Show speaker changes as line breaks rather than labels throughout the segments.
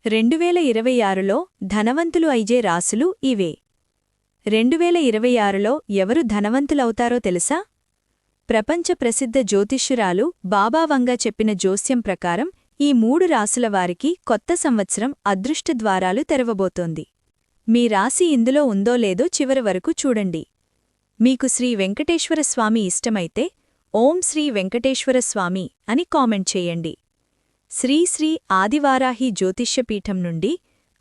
2026లో ధనవంతులు అయ్యే రాసులు ఇవే. 2026లో ఎవరు ధనవంతులవుతారో తెలుసా? ప్రపంచ ప్రసిద్ధ జ్యోతిష్యురాలు బాబా వంగా చెప్పిన జోస్యం ప్రకారం ఈ 3 రాసుల వారికి కొత్త సంవత్సరం అదృష్ట ద్వారాలు తెరవబోతోంది. మీ రాశి ఇందులో ఉందో లేదో చివరి వరకు చూడండి. మీకు శ్రీ వెంకటేశ్వర స్వామి ఇష్టమైతే ఓం శ్రీ వెంకటేశ్వర స్వామి అని కామెంట్ చేయండి. శ్రీ శ్రీ ఆదివారాహి జ్యోతిష్యపీఠం నుండి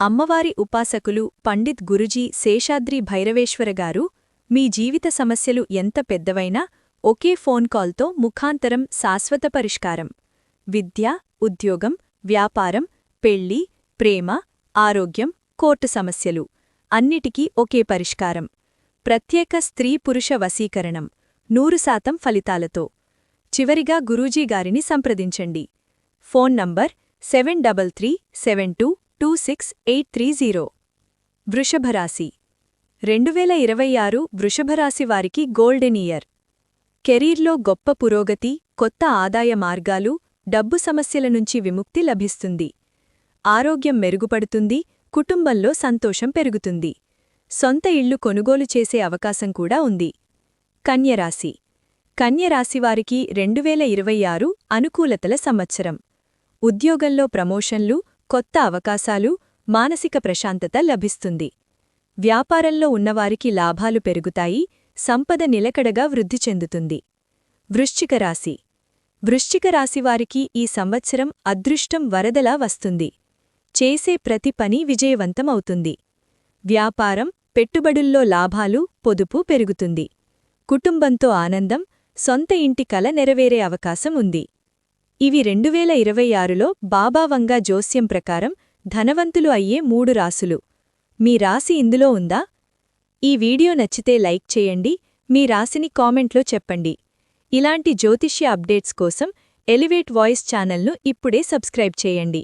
అమ్మవారి ఉపాసకులు పండిత్ గురుజీ శేషాద్రి భైరవేశ్వరగారు మీ జీవిత సమస్యలు ఎంత పెద్దవైనా ఒకే ఫోన్ కాల్తో ముఖాంతరం శాశ్వత పరిష్కారం. విద్య, ఉద్యోగం, వ్యాపారం, పెళ్లి, ప్రేమ, ఆరోగ్యం, కోర్టు సమస్యలు అన్నిటికీ ఒకే పరిష్కారం. ప్రత్యేక స్త్రీ పురుష వశీకరణం 100% ఫలితాలతో. చివరిగా గురూజీ గారిని సంప్రదించండి. Phone number 7337226830. వృషభరాశి 2026 వృషభరాశి వారికి గోల్డెన్ ఇయర్. కెరీర్లో గొప్ప పురోగతి, కొత్త ఆదాయ మార్గాలు, డబ్బు సమస్యల నుంచి విముక్తి లభిస్తుంది. ఆరోగ్యం మెరుగుపడుతుంది, కుటుంబంలో సంతోషం పెరుగుతుంది. సొంత ఇళ్లు కొనుగోలు చేసే అవకాశం కూడా ఉంది. కన్యరాశి కన్యరాశివారికి 2026 అనుకూలతల సంవత్సరం. ఉద్యోగంలో ప్రమోషన్లు, కొత్త అవకాశాలు, మానసిక ప్రశాంతత లభిస్తుంది. వ్యాపారంలో ఉన్నవారికి లాభాలు పెరుగుతాయి, సంపద నిలకడగా వృద్ధి చెందుతుంది. వృశ్చిక రాశి వృశ్చిక రాశివారికి ఈ సంవత్సరం అదృష్టం వరదలా వస్తుంది. చేసే ప్రతి పని విజయవంతమవుతుంది. వ్యాపారం, పెట్టుబడుల్లో లాభాలు, పొదుపు పెరుగుతుంది. కుటుంబంతో ఆనందం, సొంత ఇంటి కల నెరవేరే అవకాశం ఉంది. ఇవి 2026లో బాబా వంగా జోస్యం ప్రకారం ధనవంతులు అయ్యే 3 రాసులు. మీ రాశి ఇందులో ఉందా? ఈ వీడియో నచ్చితే లైక్ చేయండి, మీ రాశిని కామెంట్లో చెప్పండి. ఇలాంటి జ్యోతిష్య అప్డేట్స్ కోసం ఎలివేట్ వాయిస్ ఛానల్ను ఇప్పుడే సబ్స్క్రైబ్ చేయండి.